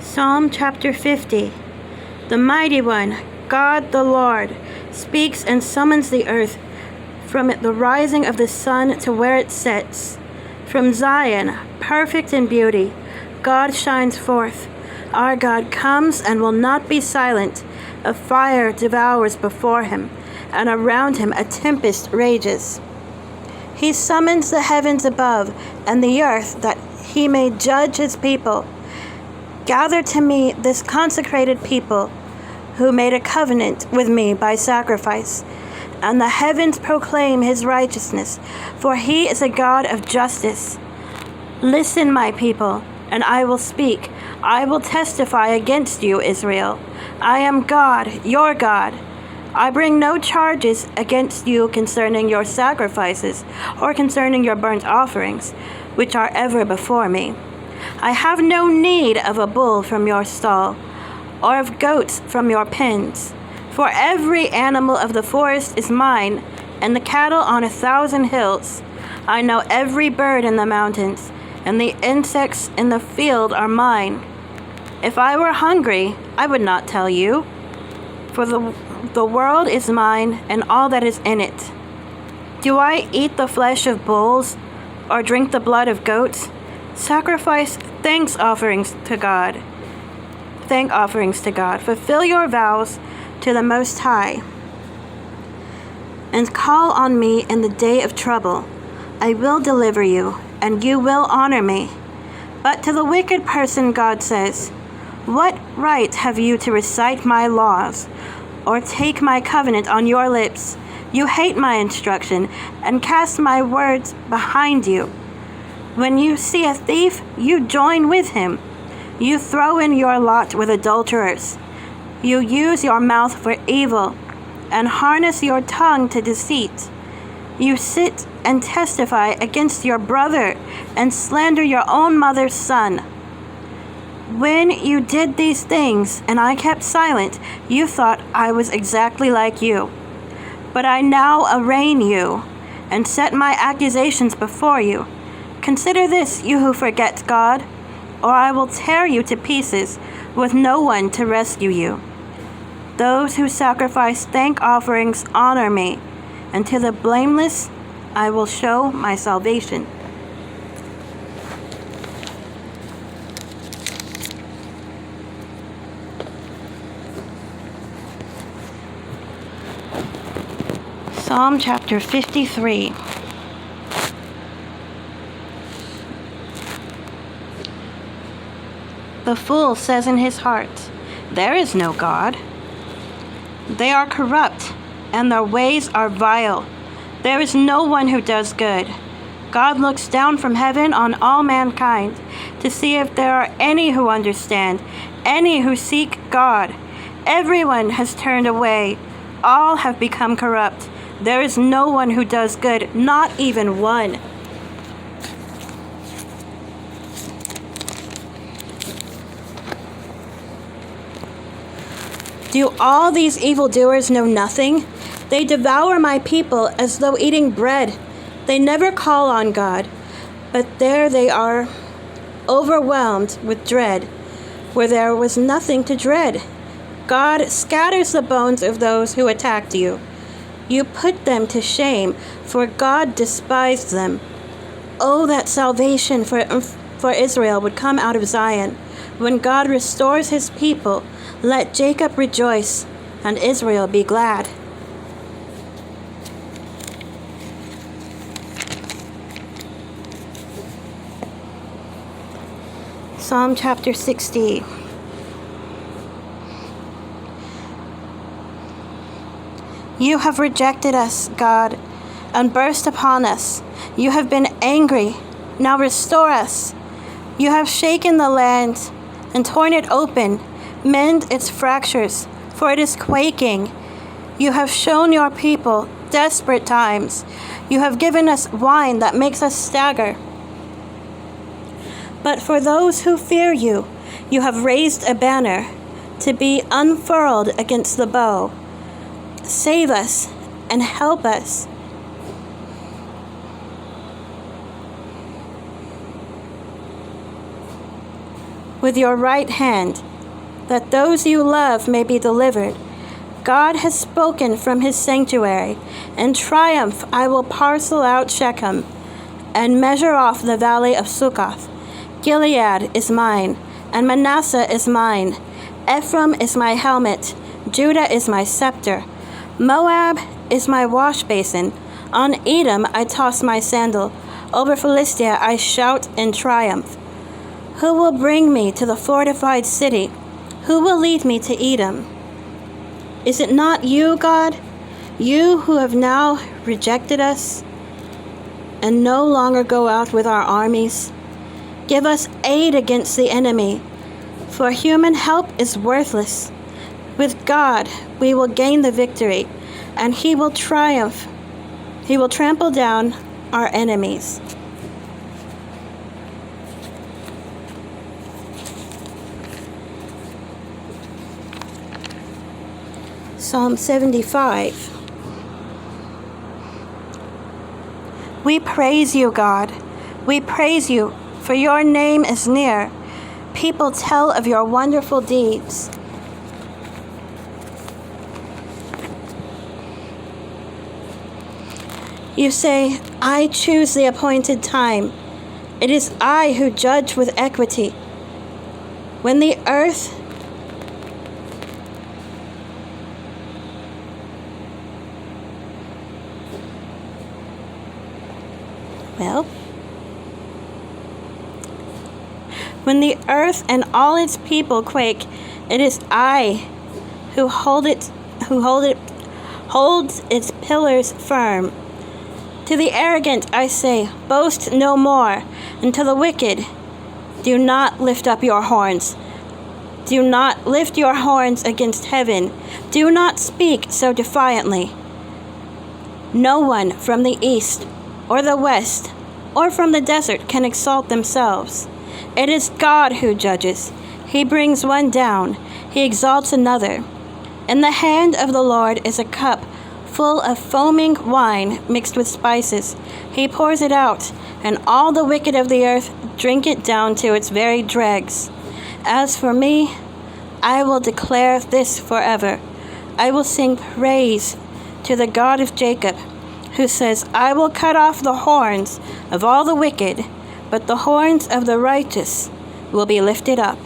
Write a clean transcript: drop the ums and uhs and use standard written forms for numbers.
Psalm chapter 50. The mighty one, God the Lord, speaks and summons the earth from the rising of the sun to where it sets. From Zion, perfect in beauty, God shines forth. Our God comes and will not be silent. A fire devours before him, and around him a tempest rages. He summons the heavens above and the earth that he may judge his people. Gather to me this consecrated people who made a covenant with me by sacrifice, and the heavens proclaim his righteousness, for he is a God of justice. Listen, my people, and I will speak. I will testify against you, Israel. I am God, your God. I bring no charges against you concerning your sacrifices or concerning your burnt offerings, which are ever before me. I have no need of a bull from your stall, or of goats from your pens. For every animal of the forest is mine, and the cattle on 1,000 hills. I know every bird in the mountains, and the insects in the field are mine. If I were hungry, I would not tell you, for the world is mine, and all that is in it. Do I eat the flesh of bulls, or drink the blood of goats? Sacrifice thank offerings to God. Fulfill your vows to the Most High, and call on me in the day of trouble. I will deliver you, and you will honor me. But to the wicked person God says, what right have you to recite my laws, or take my covenant on your lips? You hate my instruction, and cast my words behind you. When you see a thief, you join with him. You throw in your lot with adulterers. You use your mouth for evil, and harness your tongue to deceit. You sit and testify against your brother, and slander your own mother's son. When you did these things, and I kept silent, you thought I was exactly like you. But I now arraign you, and set my accusations before you. Consider this, you who forget God, or I will tear you to pieces, with no one to rescue you. Those who sacrifice thank offerings honor me, and to the blameless I will show my salvation. Psalm chapter 53. The fool says in his heart, there is no God. They are corrupt, and their ways are vile. There is no one who does good. God looks down from heaven on all mankind to see if there are any who understand, any who seek God. Everyone has turned away. All have become corrupt. There is no one who does good, not even one. Do all these evildoers know nothing? They devour my people as though eating bread. They never call on God, but there they are, overwhelmed with dread, where there was nothing to dread. God scatters the bones of those who attacked you. You put them to shame, for God despised them. Oh, that salvation for Israel would come out of Zion. When God restores his people, let Jacob rejoice, and Israel be glad. Psalm chapter 60. You have rejected us, God, and burst upon us. You have been angry. Now restore us. You have shaken the land and torn it open. Mend its fractures, for it is quaking. You have shown your people desperate times. You have given us wine that makes us stagger. But for those who fear you, you have raised a banner to be unfurled against the bow. Save us and help us. with your right hand, that those you love may be delivered. God has spoken from his sanctuary. In triumph I will parcel out Shechem and measure off the valley of Succoth. Gilead is mine, and Manasseh is mine. Ephraim is my helmet, Judah is my scepter. Moab is my wash basin. On Edom I toss my sandal. Over Philistia I shout in triumph. Who will bring me to the fortified city? Who will lead me to Edom? Is it not you, God? You who have now rejected us and no longer go out with our armies? Give us aid against the enemy, for human help is worthless. With God we will gain the victory, and he will triumph. He will trample down our enemies. Psalm 75. We praise you, God. We praise you, for your name is near. People tell of your wonderful deeds. You say, I choose the appointed time. It is I who judge with equity. When the earth When the earth and all its people quake, it is I who holds its pillars firm. To the arrogant I say, boast no more, and to the wicked, do not lift up your horns. Do not lift your horns against heaven. Do not speak so defiantly. No one from the east or the west or from the desert can exalt themselves. It is God who judges. He brings one down. He exalts another. In the hand of the Lord is a cup full of foaming wine mixed with spices. He pours it out, and all the wicked of the earth drink it down to its very dregs. As for me, I will declare this forever. I will sing praise to the God of Jacob, who says, I will cut off the horns of all the wicked, but the horns of the righteous will be lifted up.